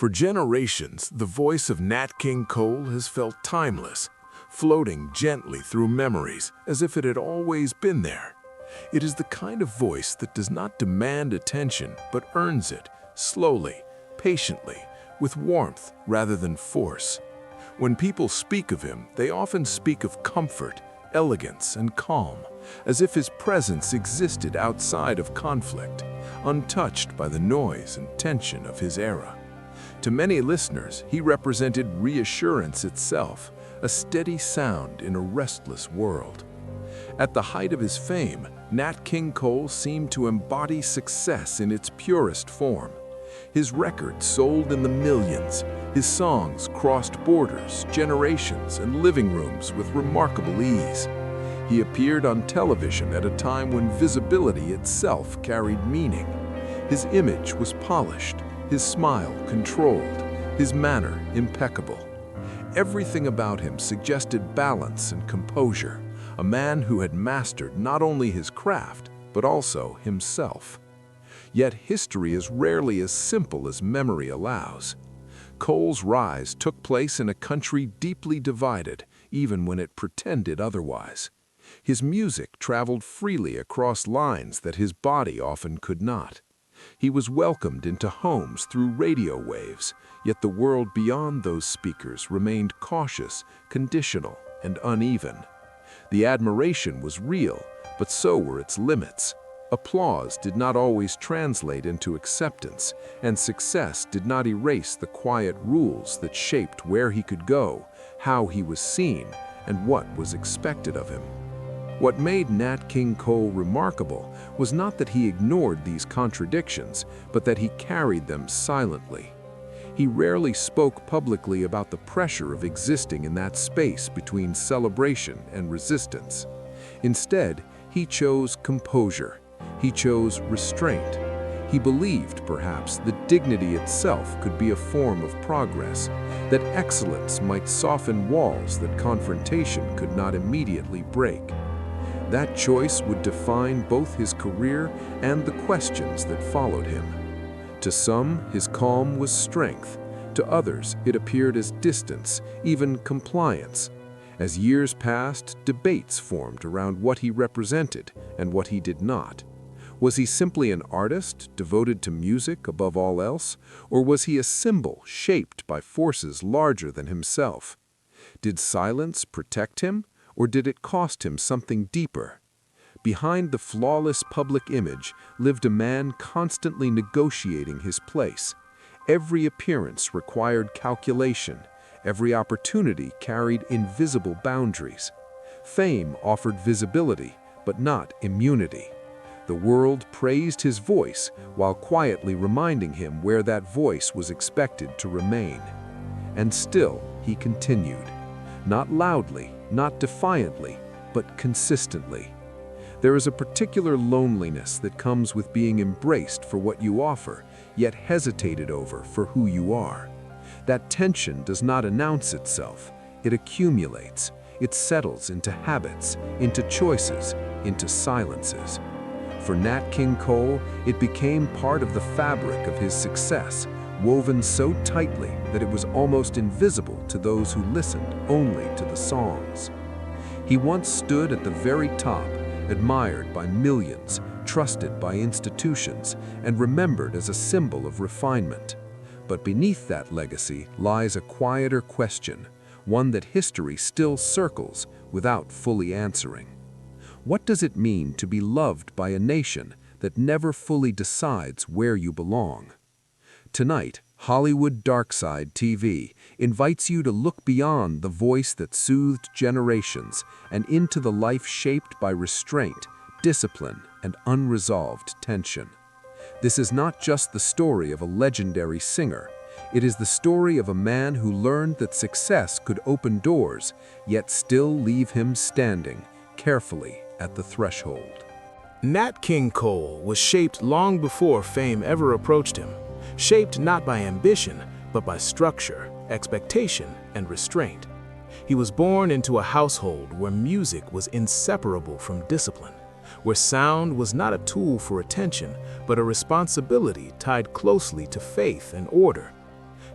For generations, the voice of Nat King Cole has felt timeless, floating gently through memories as if it had always been there. It is the kind of voice that does not demand attention but earns it, slowly, patiently, with warmth rather than force. When people speak of him, they often speak of comfort, elegance, and calm, as if his presence existed outside of conflict, untouched by the noise and tension of his era. To many listeners, he represented reassurance itself, a steady sound in a restless world. At the height of his fame, Nat King Cole seemed to embody success in its purest form. His records sold in the millions. His songs crossed borders, generations, and living rooms with remarkable ease. He appeared on television at a time when visibility itself carried meaning. His image was polished, his smile controlled, his manner impeccable. Everything about him suggested balance and composure, a man who had mastered not only his craft, but also himself. Yet history is rarely as simple as memory allows. Cole's rise took place in a country deeply divided, even when it pretended otherwise. His music traveled freely across lines that his body often could not. He was welcomed into homes through radio waves, yet the world beyond those speakers remained cautious, conditional, and uneven. The admiration was real, but so were its limits. Applause did not always translate into acceptance, and success did not erase the quiet rules that shaped where he could go, how he was seen, and what was expected of him. What made Nat King Cole remarkable was not that he ignored these contradictions, but that he carried them silently. He rarely spoke publicly about the pressure of existing in that space between celebration and resistance. Instead, he chose composure. He chose restraint. He believed, perhaps, that dignity itself could be a form of progress, that excellence might soften walls that confrontation could not immediately break. That choice would define both his career and the questions that followed him. To some, his calm was strength. To others, it appeared as distance, even compliance. As years passed, debates formed around what he represented and what he did not. Was he simply an artist, devoted to music above all else, or was he a symbol shaped by forces larger than himself? Did silence protect him, or did it cost him something deeper? Behind the flawless public image lived a man constantly negotiating his place. Every appearance required calculation. Every opportunity carried invisible boundaries. Fame offered visibility, but not immunity. The world praised his voice while quietly reminding him where that voice was expected to remain. And still, he continued. Not loudly, not defiantly, but consistently. There is a particular loneliness that comes with being embraced for what you offer, yet hesitated over for who you are. That tension does not announce itself. It accumulates. It settles into habits, into choices, into silences. For Nat King Cole, it became part of the fabric of his success, woven so tightly that it was almost invisible to those who listened only to the songs. He once stood at the very top, admired by millions, trusted by institutions, and remembered as a symbol of refinement. But beneath that legacy lies a quieter question, one that history still circles without fully answering. What does it mean to be loved by a nation that never fully decides where you belong? Tonight, Hollywood Darkside TV invites you to look beyond the voice that soothed generations and into the life shaped by restraint, discipline, and unresolved tension. This is not just the story of a legendary singer. It is the story of a man who learned that success could open doors, yet still leave him standing, carefully at the threshold. Nat King Cole was shaped long before fame ever approached him, shaped not by ambition, but by structure, expectation, and restraint. He was born into a household where music was inseparable from discipline, where sound was not a tool for attention, but a responsibility tied closely to faith and order.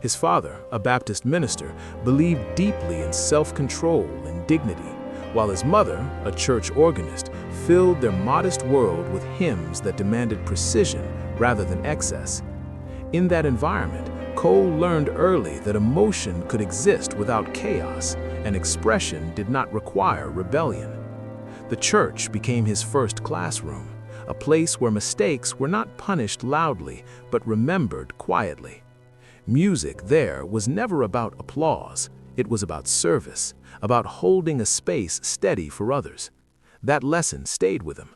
His father, a Baptist minister, believed deeply in self-control and dignity, while his mother, a church organist, filled their modest world with hymns that demanded precision rather than excess. In that environment, Cole learned early that emotion could exist without chaos, and expression did not require rebellion. The church became his first classroom, a place where mistakes were not punished loudly but remembered quietly. Music there was never about applause, it was about service, about holding a space steady for others. That lesson stayed with him.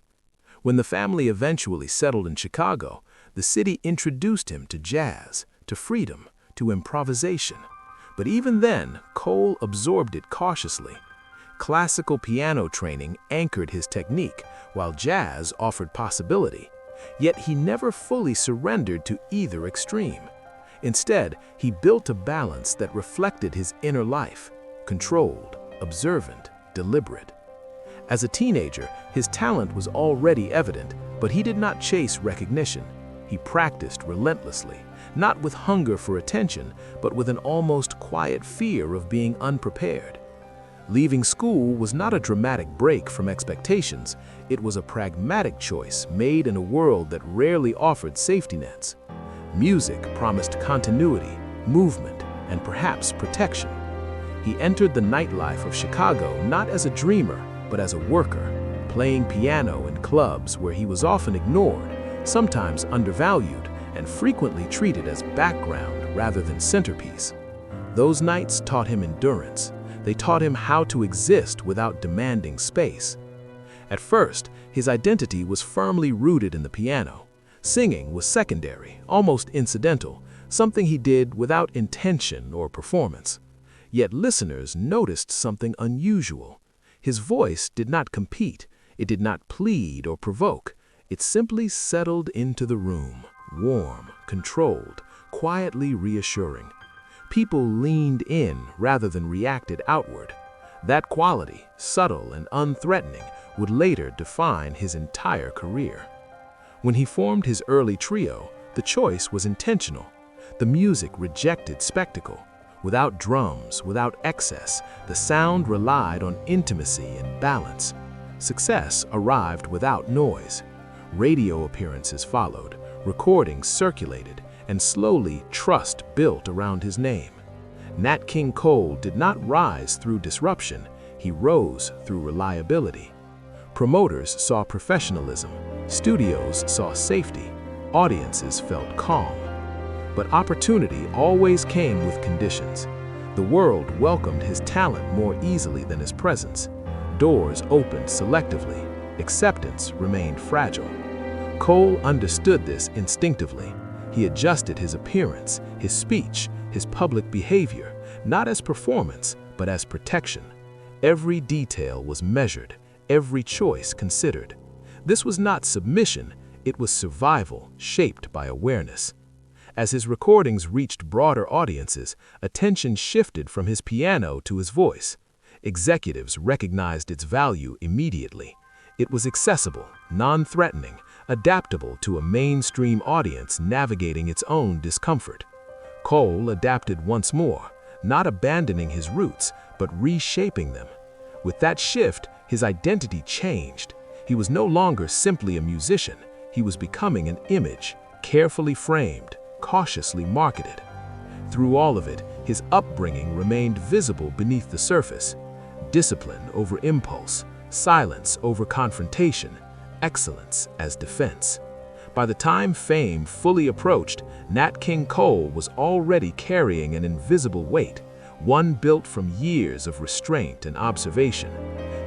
When the family eventually settled in Chicago, the city introduced him to jazz, to freedom, to improvisation. But even then, Cole absorbed it cautiously. Classical piano training anchored his technique, while jazz offered possibility. Yet he never fully surrendered to either extreme. Instead, he built a balance that reflected his inner life, controlled, observant, deliberate. As a teenager, his talent was already evident, but he did not chase recognition. He practiced relentlessly, not with hunger for attention, but with an almost quiet fear of being unprepared. Leaving school was not a dramatic break from expectations, it was a pragmatic choice made in a world that rarely offered safety nets. Music promised continuity, movement, and perhaps protection. He entered the nightlife of Chicago not as a dreamer, but as a worker, playing piano in clubs where he was often ignored, sometimes undervalued, and frequently treated as background rather than centerpiece. Those nights taught him endurance. They taught him how to exist without demanding space. At first, his identity was firmly rooted in the piano. Singing was secondary, almost incidental, something he did without intention or performance. Yet listeners noticed something unusual. His voice did not compete, it did not plead or provoke. It simply settled into the room, warm, controlled, quietly reassuring. People leaned in rather than reacted outward. That quality, subtle and unthreatening, would later define his entire career. When he formed his early trio, the choice was intentional. The music rejected spectacle. Without drums, without excess, the sound relied on intimacy and balance. Success arrived without noise. Radio appearances followed, recordings circulated, and slowly trust built around his name. Nat King Cole did not rise through disruption, he rose through reliability. Promoters saw professionalism, studios saw safety, audiences felt calm. But opportunity always came with conditions. The world welcomed his talent more easily than his presence. Doors opened selectively, acceptance remained fragile. Cole understood this instinctively. He adjusted his appearance, his speech, his public behavior, not as performance, but as protection. Every detail was measured, every choice considered. This was not submission, it was survival shaped by awareness. As his recordings reached broader audiences, attention shifted from his piano to his voice. Executives recognized its value immediately. It was accessible, non-threatening, adaptable to a mainstream audience navigating its own discomfort. Cole adapted once more, not abandoning his roots, but reshaping them. With that shift, his identity changed. He was no longer simply a musician, he was becoming an image, carefully framed, cautiously marketed. Through all of it, his upbringing remained visible beneath the surface. Discipline over impulse, silence over confrontation, excellence as defense. By the time fame fully approached, Nat King Cole was already carrying an invisible weight, one built from years of restraint and observation.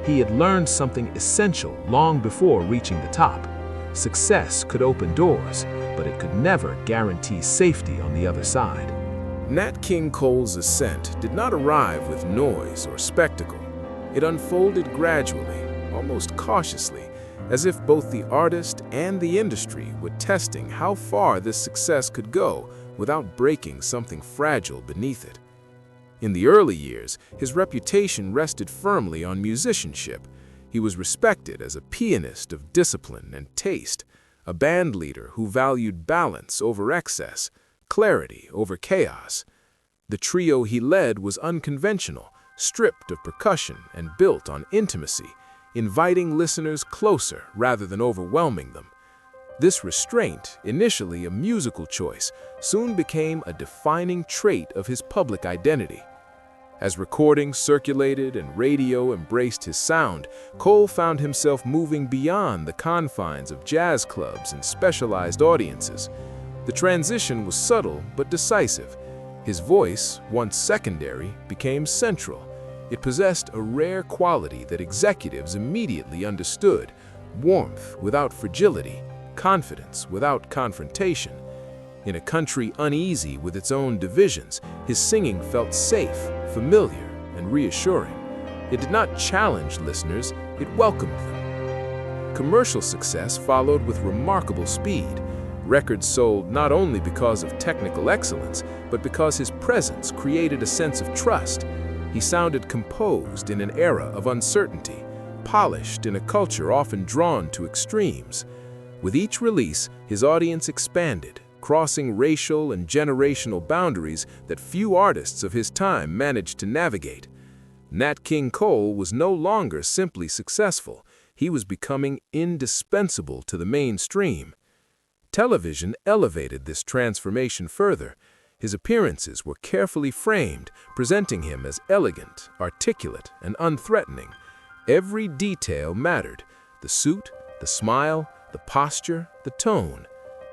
He had learned something essential long before reaching the top. Success could open doors, but it could never guarantee safety on the other side. Nat King Cole's ascent did not arrive with noise or spectacle. It unfolded gradually, almost cautiously, as if both the artist and the industry were testing how far this success could go without breaking something fragile beneath it. In the early years, his reputation rested firmly on musicianship. He was respected as a pianist of discipline and taste, a band leader who valued balance over excess, clarity over chaos. The trio he led was unconventional, stripped of percussion and built on intimacy, inviting listeners closer rather than overwhelming them. This restraint, initially a musical choice, soon became a defining trait of his public identity. As recordings circulated and radio embraced his sound, Cole found himself moving beyond the confines of jazz clubs and specialized audiences. The transition was subtle but decisive. His voice, once secondary, became central. It possessed a rare quality that executives immediately understood: warmth without fragility, confidence without confrontation. In a country uneasy with its own divisions, his singing felt safe, familiar, and reassuring. It did not challenge listeners, it welcomed them. Commercial success followed with remarkable speed. Records sold not only because of technical excellence, but because his presence created a sense of trust. He sounded composed in an era of uncertainty, polished in a culture often drawn to extremes. With each release, his audience expanded, crossing racial and generational boundaries that few artists of his time managed to navigate. Nat King Cole was no longer simply successful. He was becoming indispensable to the mainstream. Television elevated this transformation further. His appearances were carefully framed, presenting him as elegant, articulate, and unthreatening. Every detail mattered: the suit, the smile, the posture, the tone.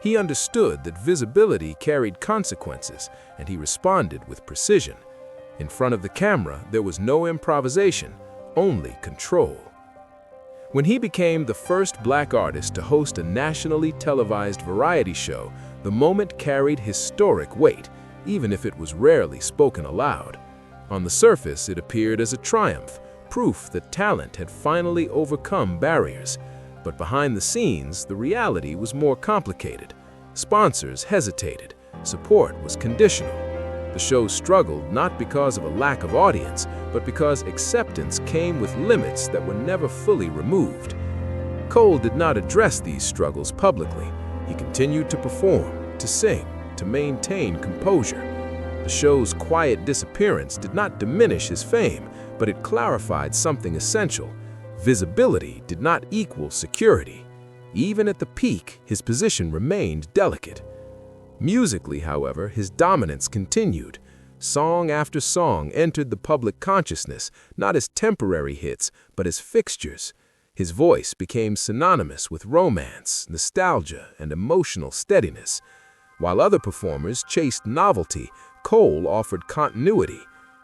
He understood that visibility carried consequences, and he responded with precision. In front of the camera, there was no improvisation, only control. When he became the first black artist to host a nationally televised variety show, the moment carried historic weight, even if it was rarely spoken aloud. On the surface, it appeared as a triumph, proof that talent had finally overcome barriers. But behind the scenes, the reality was more complicated. Sponsors hesitated. Support was conditional. The show struggled not because of a lack of audience, but because acceptance came with limits that were never fully removed. Cole did not address these struggles publicly. He continued to perform, to sing, to maintain composure. The show's quiet disappearance did not diminish his fame, but it clarified something essential. Visibility did not equal security. Even at the peak, his position remained delicate. Musically, however, his dominance continued. Song after song entered the public consciousness, not as temporary hits, but as fixtures. His voice became synonymous with romance, nostalgia, and emotional steadiness. While other performers chased novelty, Cole offered continuity.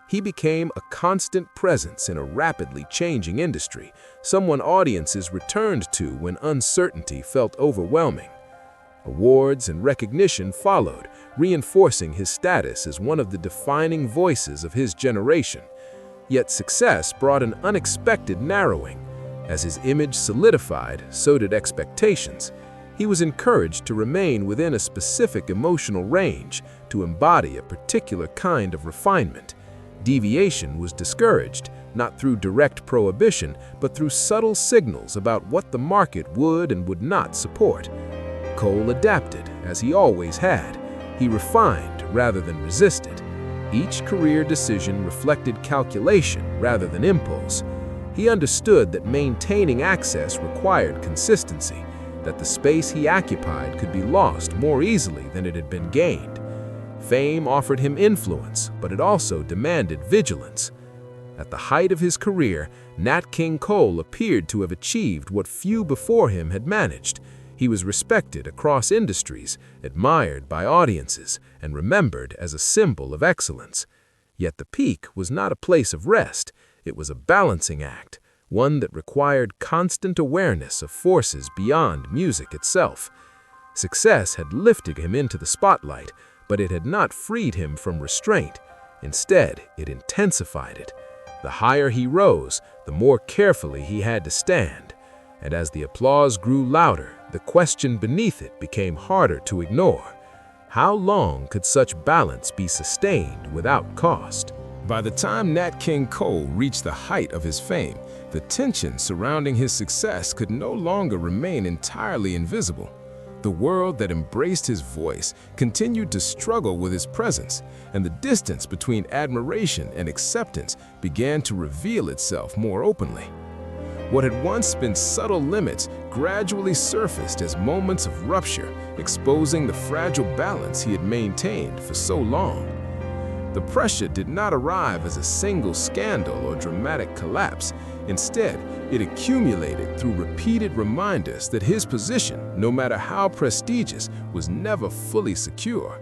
He became a constant presence in a rapidly changing industry, someone audiences returned to when uncertainty felt overwhelming. Awards and recognition followed, reinforcing his status as one of the defining voices of his generation. Yet success brought an unexpected narrowing. As his image solidified, so did expectations. He was encouraged to remain within a specific emotional range, to embody a particular kind of refinement. Deviation was discouraged, not through direct prohibition, but through subtle signals about what the market would and would not support. Cole adapted, as he always had. He refined rather than resisted. Each career decision reflected calculation rather than impulse. He understood that maintaining access required consistency, that the space he occupied could be lost more easily than it had been gained. Fame offered him influence, but it also demanded vigilance. At the height of his career, Nat King Cole appeared to have achieved what few before him had managed. He was respected across industries, admired by audiences, and remembered as a symbol of excellence. Yet the peak was not a place of rest. It was a balancing act, one that required constant awareness of forces beyond music itself. Success had lifted him into the spotlight, but it had not freed him from restraint. Instead, it intensified it. The higher he rose, the more carefully he had to stand. And as the applause grew louder, the question beneath it became harder to ignore. How long could such balance be sustained without cost? By the time Nat King Cole reached the height of his fame, the tension surrounding his success could no longer remain entirely invisible. The world that embraced his voice continued to struggle with his presence, and the distance between admiration and acceptance began to reveal itself more openly. What had once been subtle limits gradually surfaced as moments of rupture, exposing the fragile balance he had maintained for so long. The pressure did not arrive as a single scandal or dramatic collapse. Instead, it accumulated through repeated reminders that his position, no matter how prestigious, was never fully secure.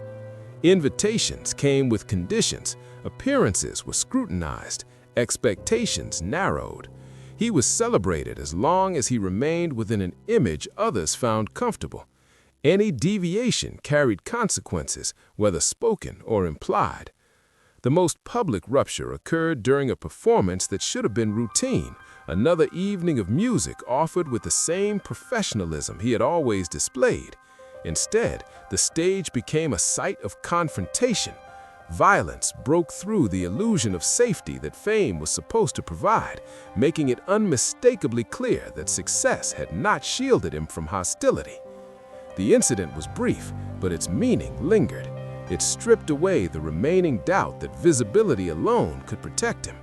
Invitations came with conditions, appearances were scrutinized, expectations narrowed. He was celebrated as long as he remained within an image others found comfortable. Any deviation carried consequences, whether spoken or implied. The most public rupture occurred during a performance that should have been routine, another evening of music offered with the same professionalism he had always displayed. Instead, the stage became a site of confrontation. Violence broke through the illusion of safety that fame was supposed to provide, making it unmistakably clear that success had not shielded him from hostility. The incident was brief, but its meaning lingered. It stripped away the remaining doubt that visibility alone could protect him.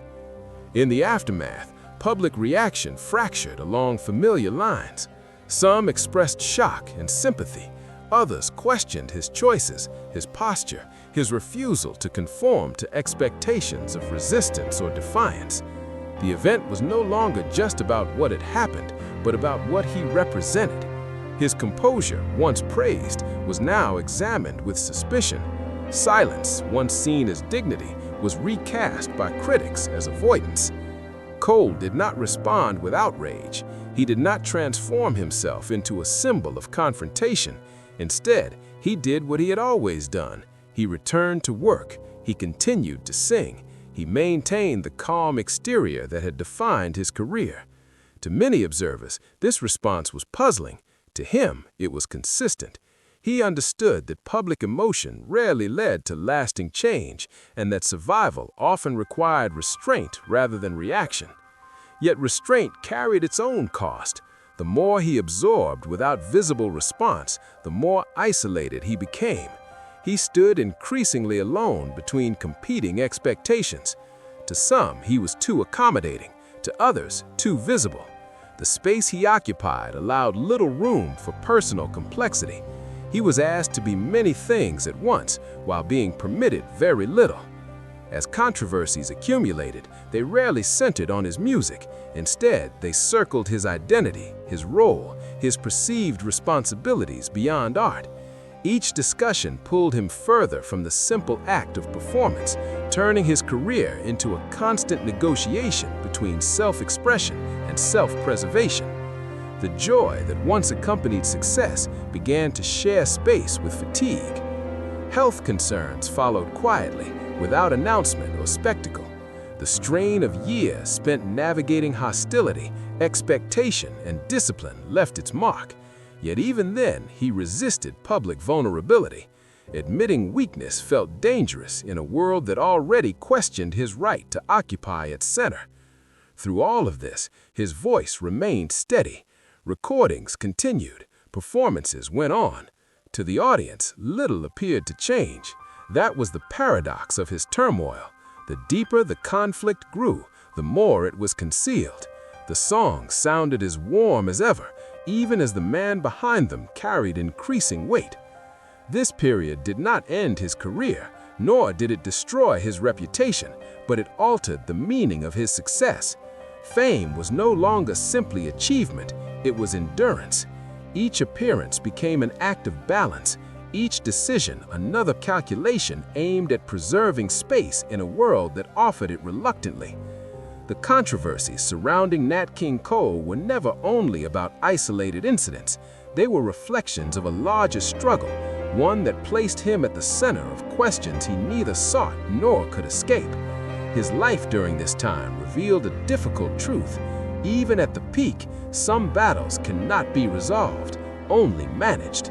In the aftermath, public reaction fractured along familiar lines. Some expressed shock and sympathy. Others questioned his choices, his posture, his refusal to conform to expectations of resistance or defiance. The event was no longer just about what had happened, but about what he represented. His composure, once praised, was now examined with suspicion. Silence, once seen as dignity, was recast by critics as avoidance. Cole did not respond with outrage. He did not transform himself into a symbol of confrontation. Instead, he did what he had always done. He returned to work. He continued to sing. He maintained the calm exterior that had defined his career. To many observers, this response was puzzling. To him, it was consistent. He understood that public emotion rarely led to lasting change, and that survival often required restraint rather than reaction. Yet restraint carried its own cost. The more he absorbed without visible response, the more isolated he became. He stood increasingly alone between competing expectations. To some, he was too accommodating. To others, too visible. The space he occupied allowed little room for personal complexity. He was asked to be many things at once, while being permitted very little. As controversies accumulated, they rarely centered on his music. Instead, they circled his identity, his role, his perceived responsibilities beyond art. Each discussion pulled him further from the simple act of performance, turning his career into a constant negotiation between self-expression and self-preservation. The joy that once accompanied success began to share space with fatigue. Health concerns followed quietly, without announcement or spectacle. The strain of years spent navigating hostility, expectation, and discipline left its mark. Yet even then, he resisted public vulnerability. Admitting weakness felt dangerous in a world that already questioned his right to occupy its center. Through all of this, his voice remained steady. Recordings continued. Performances went on. To the audience, little appeared to change. That was the paradox of his turmoil. The deeper the conflict grew, the more it was concealed. The songs sounded as warm as ever, even as the man behind them carried increasing weight. This period did not end his career, nor did it destroy his reputation, but it altered the meaning of his success. Fame was no longer simply achievement, it was endurance. Each appearance became an act of balance, each decision another calculation aimed at preserving space in a world that offered it reluctantly. The controversies surrounding Nat King Cole were never only about isolated incidents. They were reflections of a larger struggle, one that placed him at the center of questions he neither sought nor could escape. His life during this time revealed a difficult truth. Even at the peak, some battles cannot be resolved, only managed.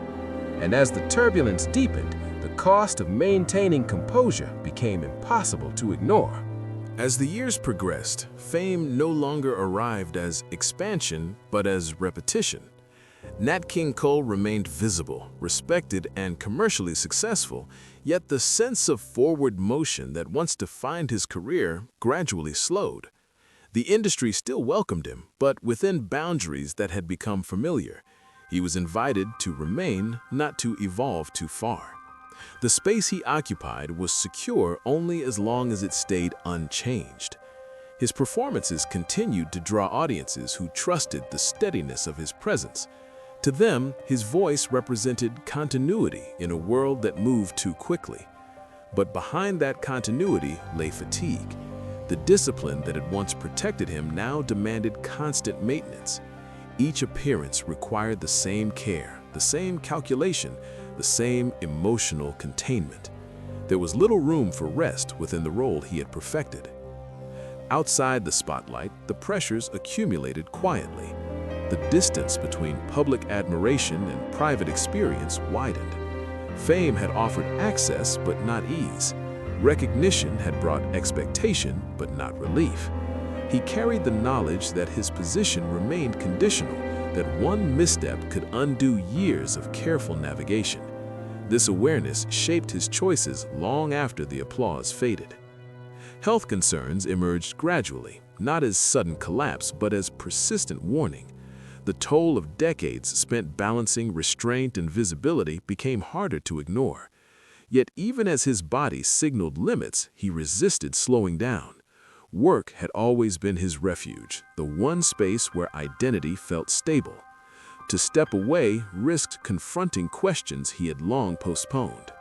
And as the turbulence deepened, the cost of maintaining composure became impossible to ignore. As the years progressed, fame no longer arrived as expansion, but as repetition. Nat King Cole remained visible, respected, and commercially successful, yet the sense of forward motion that once defined his career gradually slowed. The industry still welcomed him, but within boundaries that had become familiar. He was invited to remain, not to evolve too far. The space he occupied was secure only as long as it stayed unchanged. His performances continued to draw audiences who trusted the steadiness of his presence. To them, his voice represented continuity in a world that moved too quickly. But behind that continuity lay fatigue. The discipline that had once protected him now demanded constant maintenance. Each appearance required the same care, the same calculation, the same emotional containment. There was little room for rest within the role he had perfected. Outside the spotlight, the pressures accumulated quietly. The distance between public admiration and private experience widened. Fame had offered access but not ease. Recognition had brought expectation but not relief. He carried the knowledge that his position remained conditional, that one misstep could undo years of careful navigation. This awareness shaped his choices long after the applause faded. Health concerns emerged gradually, not as sudden collapse but as persistent warning. The toll of decades spent balancing restraint and visibility became harder to ignore. Yet even as his body signaled limits, he resisted slowing down. Work had always been his refuge, the one space where identity felt stable. To step away risked confronting questions he had long postponed.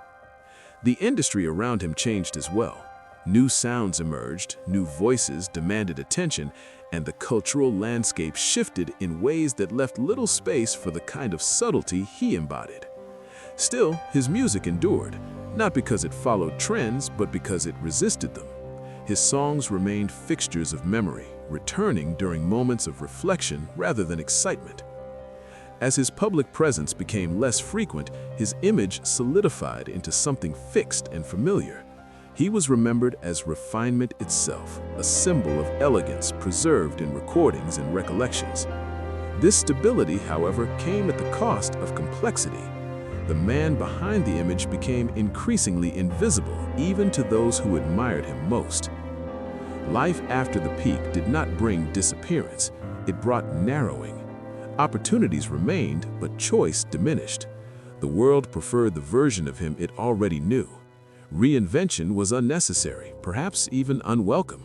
The industry around him changed as well. New sounds emerged, new voices demanded attention, and the cultural landscape shifted in ways that left little space for the kind of subtlety he embodied. Still, his music endured, not because it followed trends, but because it resisted them. His songs remained fixtures of memory, returning during moments of reflection rather than excitement. As his public presence became less frequent, his image solidified into something fixed and familiar. He was remembered as refinement itself, a symbol of elegance preserved in recordings and recollections. This stability, however, came at the cost of complexity. The man behind the image became increasingly invisible, even to those who admired him most. Life after the peak did not bring disappearance, it brought narrowing. Opportunities remained, but choice diminished. The world preferred the version of him it already knew. Reinvention was unnecessary, perhaps even unwelcome.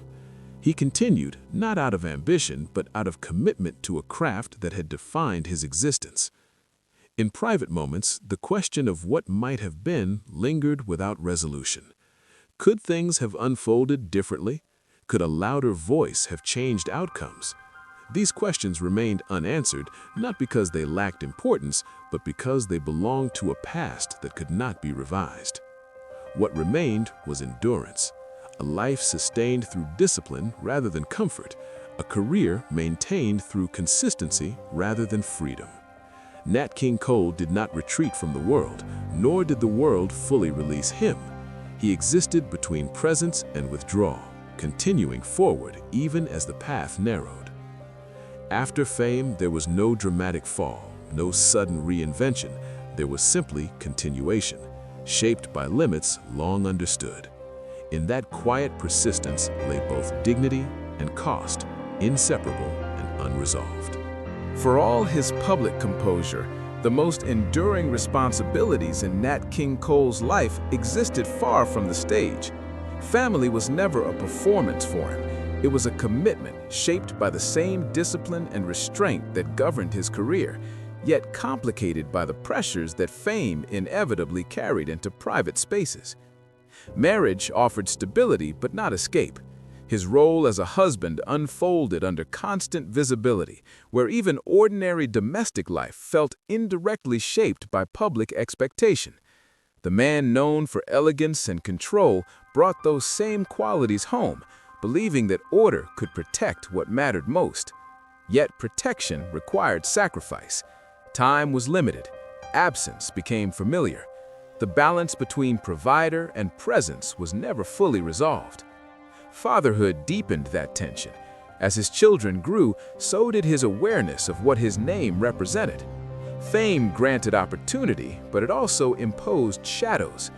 He continued, not out of ambition, but out of commitment to a craft that had defined his existence. In private moments, the question of what might have been lingered without resolution. Could things have unfolded differently? Could a louder voice have changed outcomes? These questions remained unanswered, not because they lacked importance, but because they belonged to a past that could not be revised. What remained was endurance, a life sustained through discipline rather than comfort, a career maintained through consistency rather than freedom. Nat King Cole did not retreat from the world, nor did the world fully release him. He existed between presence and withdrawal, continuing forward even as the path narrowed. After fame, there was no dramatic fall, no sudden reinvention. There was simply continuation, shaped by limits long understood. In that quiet persistence lay both dignity and cost, inseparable and unresolved. For all his public composure, the most enduring responsibilities in Nat King Cole's life existed far from the stage. Family was never a performance for him. It was a commitment shaped by the same discipline and restraint that governed his career, yet complicated by the pressures that fame inevitably carried into private spaces. Marriage offered stability but not escape. His role as a husband unfolded under constant visibility, where even ordinary domestic life felt indirectly shaped by public expectation. The man known for elegance and control brought those same qualities home, believing that order could protect what mattered most. Yet protection required sacrifice. Time was limited. Absence became familiar. The balance between provider and presence was never fully resolved. Fatherhood deepened that tension. As his children grew, so did his awareness of what his name represented. Fame granted opportunity, but it also imposed shadows.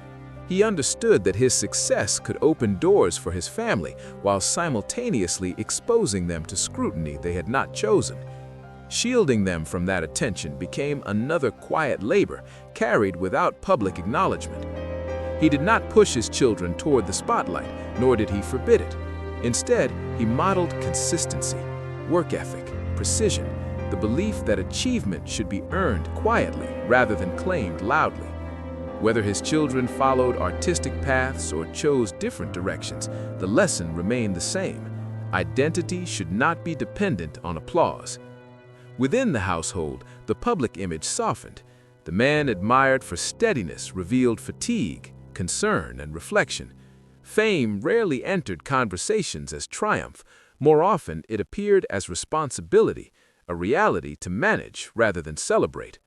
He understood that his success could open doors for his family while simultaneously exposing them to scrutiny they had not chosen. Shielding them from that attention became another quiet labor carried without public acknowledgement. He did not push his children toward the spotlight, nor did he forbid it. Instead, he modeled consistency, work ethic, precision, the belief that achievement should be earned quietly rather than claimed loudly. Whether his children followed artistic paths or chose different directions, the lesson remained the same. Identity should not be dependent on applause. Within the household, the public image softened. The man admired for steadiness revealed fatigue, concern, and reflection. Fame rarely entered conversations as triumph. More often, it appeared as responsibility, a reality to manage rather than celebrate.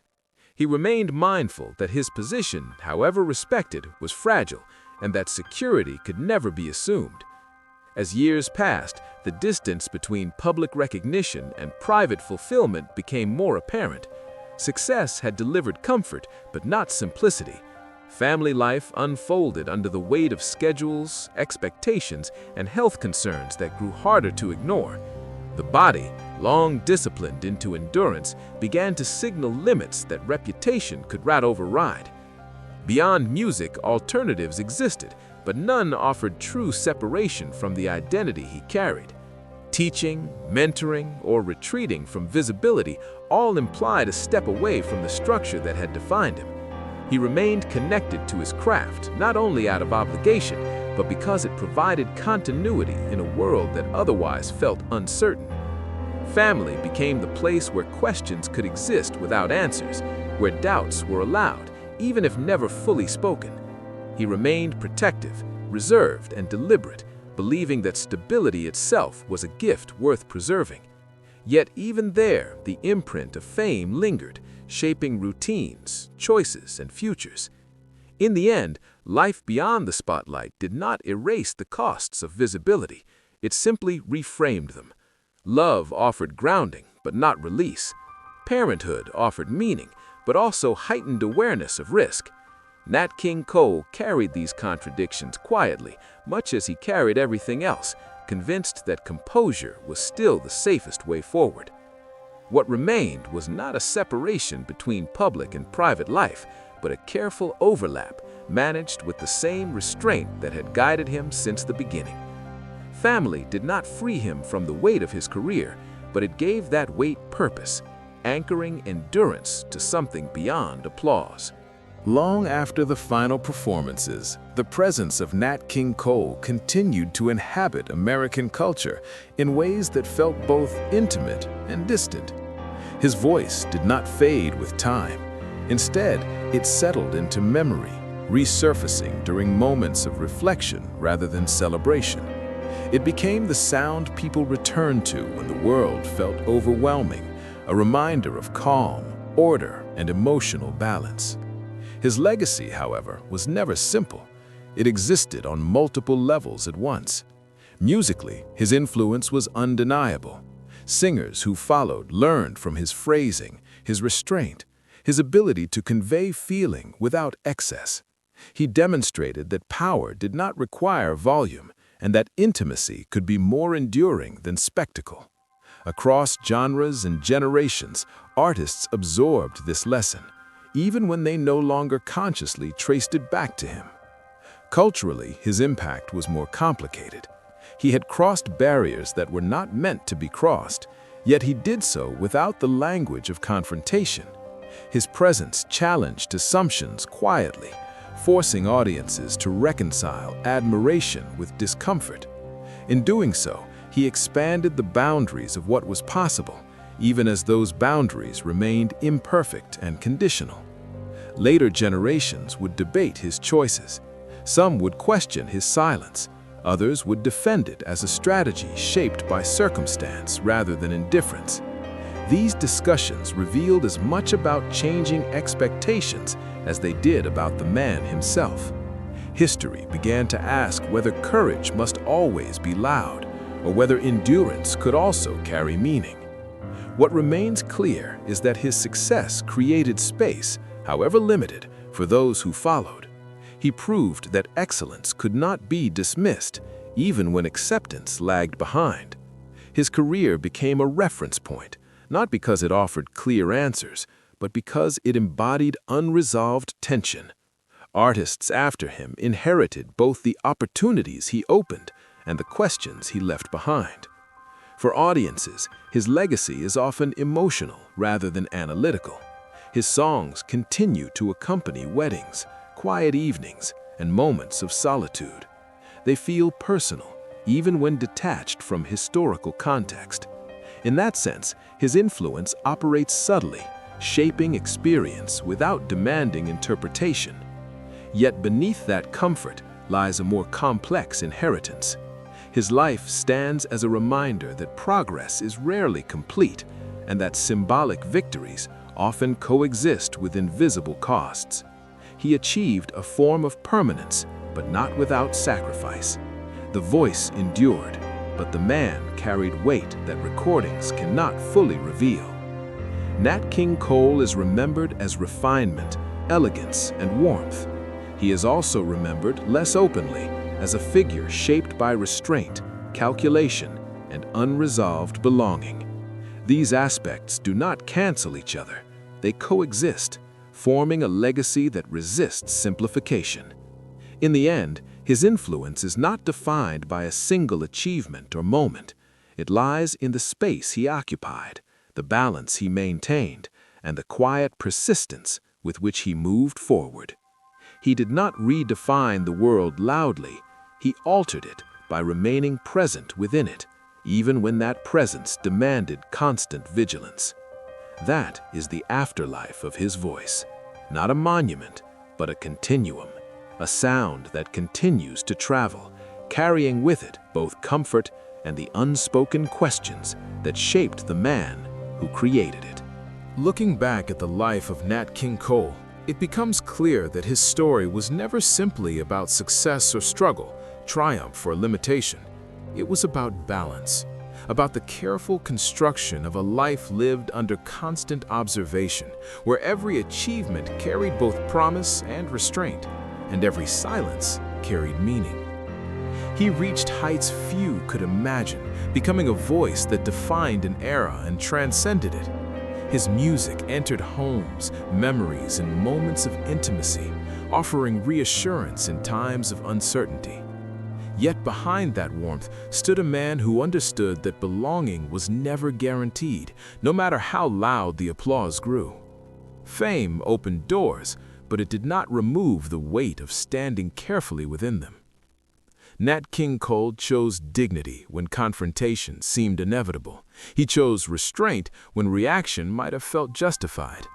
He remained mindful that his position, however respected, was fragile, and that security could never be assumed. As years passed, the distance between public recognition and private fulfillment became more apparent. Success had delivered comfort, but not simplicity. Family life unfolded under the weight of schedules, expectations, and health concerns that grew harder to ignore. The body, long disciplined into endurance, began to signal limits that reputation could not override. Beyond music, alternatives existed, but none offered true separation from the identity he carried. Teaching, mentoring, or retreating from visibility all implied a step away from the structure that had defined him. He remained connected to his craft, not only out of obligation, but because it provided continuity in a world that otherwise felt uncertain. Family became the place where questions could exist without answers, where doubts were allowed, even if never fully spoken. He remained protective, reserved, and deliberate, believing that stability itself was a gift worth preserving. Yet even there, the imprint of fame lingered, shaping routines, choices, and futures. In the end, life beyond the spotlight did not erase the costs of visibility. It simply reframed them. Love offered grounding, but not release. Parenthood offered meaning, but also heightened awareness of risk. Nat King Cole carried these contradictions quietly, much as he carried everything else, convinced that composure was still the safest way forward. What remained was not a separation between public and private life, but a careful overlap managed with the same restraint that had guided him since the beginning. Family did not free him from the weight of his career, but it gave that weight purpose, anchoring endurance to something beyond applause. Long after the final performances, the presence of Nat King Cole continued to inhabit American culture in ways that felt both intimate and distant. His voice did not fade with time. Instead, it settled into memory, resurfacing during moments of reflection rather than celebration. It became the sound people returned to when the world felt overwhelming, a reminder of calm, order, and emotional balance. His legacy, however, was never simple. It existed on multiple levels at once. Musically, his influence was undeniable. Singers who followed learned from his phrasing, his restraint, his ability to convey feeling without excess. He demonstrated that power did not require volume and that intimacy could be more enduring than spectacle. Across genres and generations, artists absorbed this lesson, even when they no longer consciously traced it back to him. Culturally, his impact was more complicated. He had crossed barriers that were not meant to be crossed, yet he did so without the language of confrontation. His presence challenged assumptions quietly, forcing audiences to reconcile admiration with discomfort. In doing so, he expanded the boundaries of what was possible, even as those boundaries remained imperfect and conditional. Later generations would debate his choices. Some would question his silence. Others would defend it as a strategy shaped by circumstance rather than indifference. These discussions revealed as much about changing expectations as they did about the man himself. History began to ask whether courage must always be loud, or whether endurance could also carry meaning. What remains clear is that his success created space, however limited, for those who followed. He proved that excellence could not be dismissed, even when acceptance lagged behind. His career became a reference point, not because it offered clear answers, but because it embodied unresolved tension. Artists after him inherited both the opportunities he opened and the questions he left behind. For audiences, his legacy is often emotional rather than analytical. His songs continue to accompany weddings, quiet evenings, and moments of solitude. They feel personal, even when detached from historical context. In that sense, his influence operates subtly, shaping experience without demanding interpretation. Yet beneath that comfort lies a more complex inheritance. His life stands as a reminder that progress is rarely complete and that symbolic victories often coexist with invisible costs. He achieved a form of permanence, but not without sacrifice. The voice endured, but the man carried weight that recordings cannot fully reveal. Nat King Cole is remembered as refinement, elegance, and warmth. He is also remembered less openly as a figure shaped by restraint, calculation, and unresolved belonging. These aspects do not cancel each other. They coexist, forming a legacy that resists simplification. In the end, his influence is not defined by a single achievement or moment. It lies in the space he occupied, the balance he maintained, and the quiet persistence with which he moved forward. He did not redefine the world loudly. He altered it by remaining present within it, even when that presence demanded constant vigilance. That is the afterlife of his voice, not a monument, but a continuum, a sound that continues to travel, carrying with it both comfort and the unspoken questions that shaped the man who created it. Looking back at the life of Nat King Cole, it becomes clear that his story was never simply about success or struggle, triumph or limitation. It was about balance, about the careful construction of a life lived under constant observation, where every achievement carried both promise and restraint, and every silence carried meaning. He reached heights few could imagine, becoming a voice that defined an era and transcended it. His music entered homes, memories, and moments of intimacy, offering reassurance in times of uncertainty. Yet behind that warmth stood a man who understood that belonging was never guaranteed, no matter how loud the applause grew. Fame opened doors, but it did not remove the weight of standing carefully within them. Nat King Cole chose dignity when confrontation seemed inevitable. He chose restraint when reaction might have felt justified.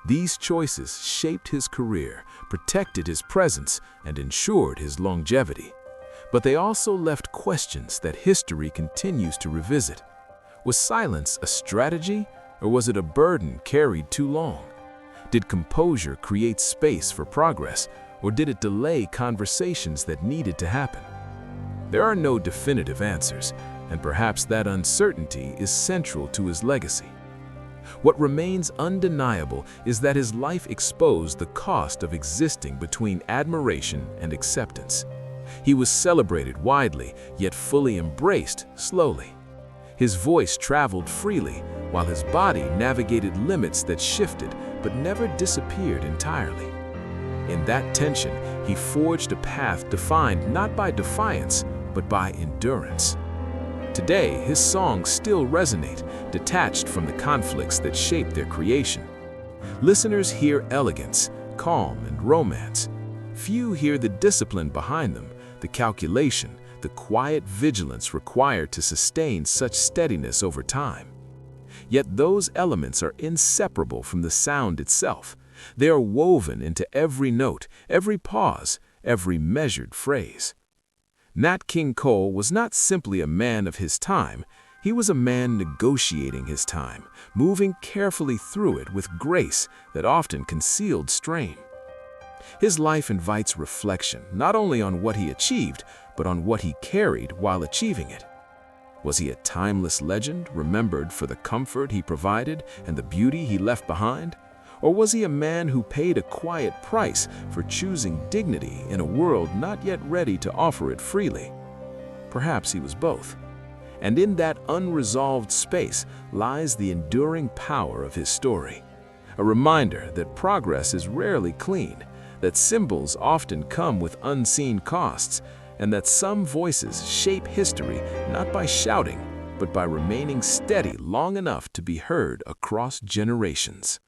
These choices shaped his career, protected his presence, and ensured his longevity. But they also left questions that history continues to revisit. Was silence a strategy, or was it a burden carried too long? Did composure create space for progress, or did it delay conversations that needed to happen? There are no definitive answers, and perhaps that uncertainty is central to his legacy. What remains undeniable is that his life exposed the cost of existing between admiration and acceptance. He was celebrated widely, yet fully embraced slowly. His voice traveled freely, while his body navigated limits that shifted but never disappeared entirely. In that tension, he forged a path defined not by defiance, but by endurance. Today, his songs still resonate, detached from the conflicts that shaped their creation. Listeners hear elegance, calm, and romance. Few hear the discipline behind them, the calculation, the quiet vigilance required to sustain such steadiness over time. Yet those elements are inseparable from the sound itself. They are woven into every note, every pause, every measured phrase. Nat King Cole was not simply a man of his time, he was a man negotiating his time, moving carefully through it with grace that often concealed strain. His life invites reflection, not only on what he achieved, but on what he carried while achieving it. Was he a timeless legend, remembered for the comfort he provided and the beauty he left behind? Or was he a man who paid a quiet price for choosing dignity in a world not yet ready to offer it freely? Perhaps he was both. And in that unresolved space lies the enduring power of his story. A reminder that progress is rarely clean, that symbols often come with unseen costs, and that some voices shape history not by shouting, but by remaining steady long enough to be heard across generations.